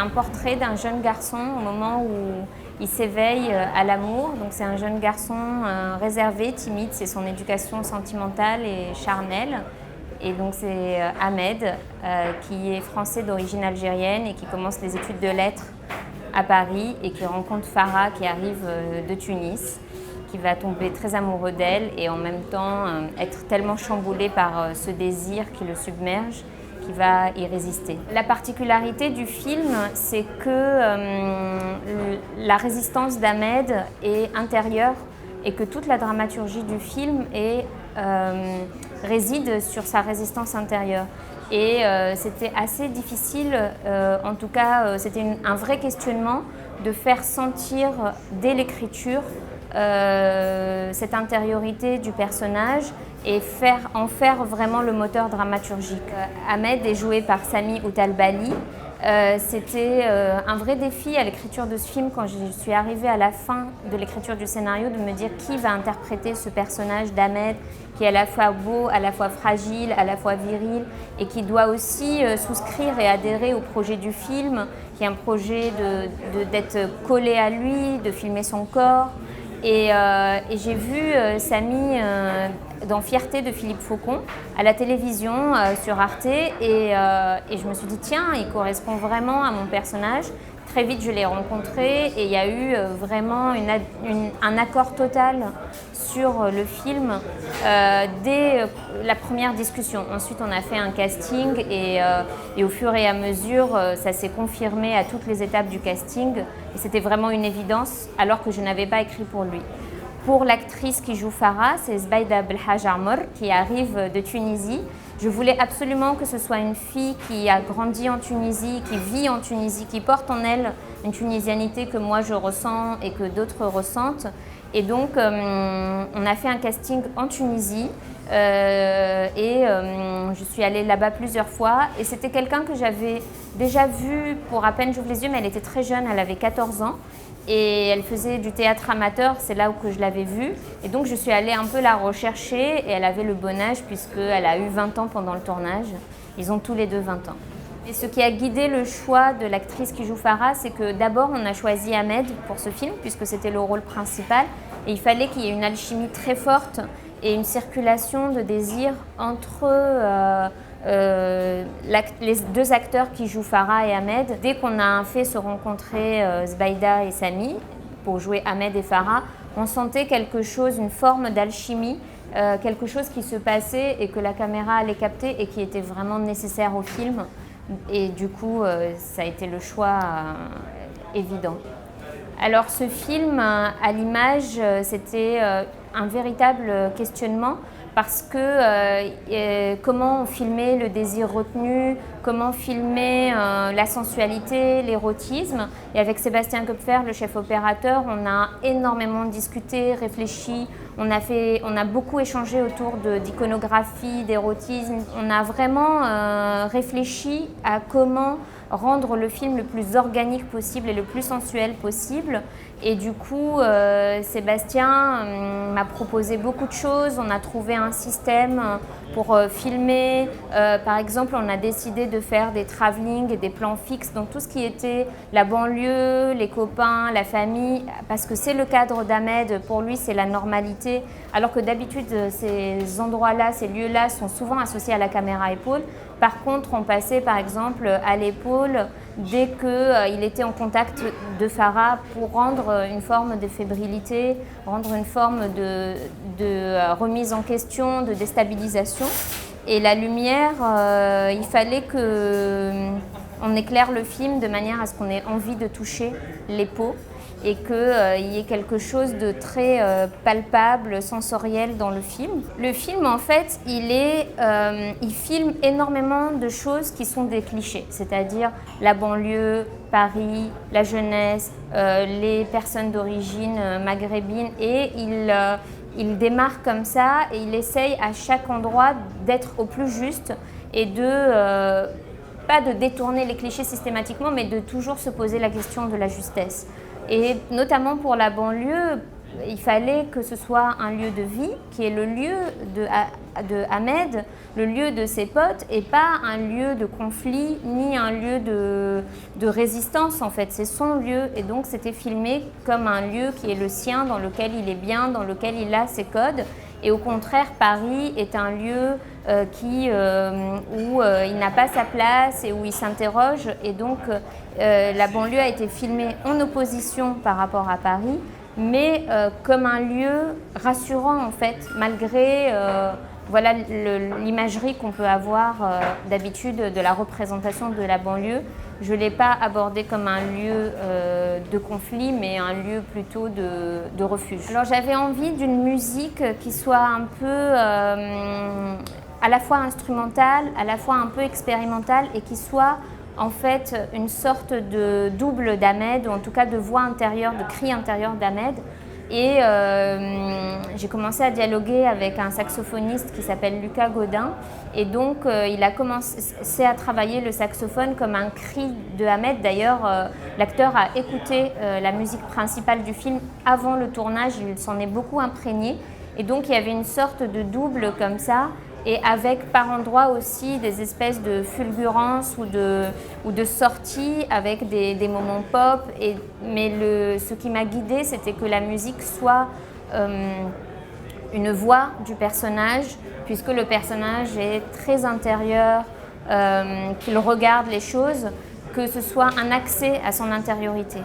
un portrait d'un jeune garçon au moment où il s'éveille à l'amour. Donc c'est un jeune garçon réservé, timide, c'est son éducation sentimentale et charnelle. Et donc c'est Ahmed, qui est français d'origine algérienne et qui commence les études de lettres à Paris et qui rencontre Farah qui arrive de Tunis, qui va tomber très amoureux d'elle et en même temps être tellement chamboulé par ce désir qui le submerge qu'il va y résister. La particularité du film, c'est que la résistance d'Ahmed est intérieure et que toute la dramaturgie du film réside sur sa résistance intérieure. Et c'était assez difficile, en tout cas c'était un vrai questionnement de faire sentir dès l'écriture cette intériorité du personnage et en faire vraiment le moteur dramaturgique. Ahmed est joué par Sami Outalbali. C'était un vrai défi à l'écriture de ce film quand je suis arrivée à la fin de l'écriture du scénario de me dire qui va interpréter ce personnage d'Ahmed qui est à la fois beau, à la fois fragile, à la fois viril et qui doit aussi souscrire et adhérer au projet du film, qui est un projet d'être collé à lui, de filmer son corps. Et j'ai vu Sami dans Fierté de Philippe Faucon à la télévision sur Arte et je me suis dit tiens, il correspond vraiment à mon personnage. Très vite je l'ai rencontré et il y a eu vraiment un accord total sur le film dès la première discussion. Ensuite on a fait un casting et au fur et à mesure ça s'est confirmé à toutes les étapes du casting et c'était vraiment une évidence alors que je n'avais pas écrit pour lui. Pour l'actrice qui joue Farah, c'est Zbaïda Belhaj Armor qui arrive de Tunisie. Je voulais absolument que ce soit une fille qui a grandi en Tunisie, qui vit en Tunisie, qui porte en elle une tunisianité que moi je ressens et que d'autres ressentent. Et donc on a fait un casting en Tunisie je suis allée là-bas plusieurs fois et c'était quelqu'un que j'avais déjà vu pour À peine j'ouvre les yeux, mais elle était très jeune, elle avait 14 ans. Et elle faisait du théâtre amateur, c'est là où je l'avais vue. Et donc je suis allée un peu la rechercher et elle avait le bon âge puisqu'elle a eu 20 ans pendant le tournage. Ils ont tous les deux 20 ans. Et ce qui a guidé le choix de l'actrice qui joue Farah, c'est que d'abord on a choisi Ahmed pour ce film puisque c'était le rôle principal. Et il fallait qu'il y ait une alchimie très forte et une circulation de désir entre les deux acteurs qui jouent Farah et Ahmed. Dès qu'on a fait se rencontrer Zbaïda et Sami pour jouer Ahmed et Farah, on sentait quelque chose, une forme d'alchimie, quelque chose qui se passait et que la caméra allait capter et qui était vraiment nécessaire au film. Et du coup, ça a été le choix évident. Alors ce film, à l'image, c'était un véritable questionnement parce que comment filmer le désir retenu, comment filmer la sensualité, l'érotisme. Et avec Sébastien Kupfer, le chef opérateur, on a énormément discuté, réfléchi, on a beaucoup échangé autour d'iconographie, d'érotisme. On a vraiment réfléchi à comment rendre le film le plus organique possible et le plus sensuel possible. Et du coup, Sébastien m'a proposé beaucoup de choses. On a trouvé un système pour filmer. Par exemple, on a décidé de faire des travelling et des plans fixes. Donc tout ce qui était la banlieue, les copains, la famille, parce que c'est le cadre d'Ahmed. Pour lui, c'est la normalité. Alors que d'habitude, ces endroits-là, ces lieux-là sont souvent associés à la caméra épaule. Par contre, on passait par exemple à l'épaule dès qu'il était en contact de Farah pour rendre une forme de fébrilité, rendre une forme de remise en question, de déstabilisation. Et la lumière, il fallait qu'on éclaire le film de manière à ce qu'on ait envie de toucher les peaux et qu'il y ait quelque chose de très palpable, sensoriel dans le film. Le film, en fait, il filme énormément de choses qui sont des clichés, c'est-à-dire la banlieue, Paris, la jeunesse, les personnes d'origine maghrébine, et il démarre comme ça et il essaye à chaque endroit d'être au plus juste et pas de détourner les clichés systématiquement, mais de toujours se poser la question de la justesse. Et notamment pour la banlieue, il fallait que ce soit un lieu de vie, qui est le lieu de Ahmed, le lieu de ses potes, et pas un lieu de conflit, ni un lieu de résistance en fait. C'est son lieu, et donc c'était filmé comme un lieu qui est le sien, dans lequel il est bien, dans lequel il a ses codes. Et au contraire, Paris est un lieu où il n'a pas sa place et où il s'interroge. Et donc, la banlieue a été filmée en opposition par rapport à Paris, mais comme un lieu rassurant en fait, malgré voilà l'imagerie qu'on peut avoir d'habitude de la représentation de la banlieue. Je ne l'ai pas abordé comme un lieu de conflit, mais un lieu plutôt de refuge. Alors j'avais envie d'une musique qui soit un peu à la fois instrumentale, à la fois un peu expérimentale, et qui soit en fait une sorte de double d'Ahmed, ou en tout cas de voix intérieure, de cri intérieur d'Ahmed. Et j'ai commencé à dialoguer avec un saxophoniste qui s'appelle Lucas Godin. Et donc, il a commencé à travailler le saxophone comme un cri de Ahmed. D'ailleurs, l'acteur a écouté la musique principale du film avant le tournage. Il s'en est beaucoup imprégné. Et donc, il y avait une sorte de double comme ça. Et avec par endroits aussi des espèces de fulgurances ou de sorties avec des moments pop. Mais ce qui m'a guidée, c'était que la musique soit une voix du personnage, puisque le personnage est très intérieur, qu'il regarde les choses, que ce soit un accès à son intériorité.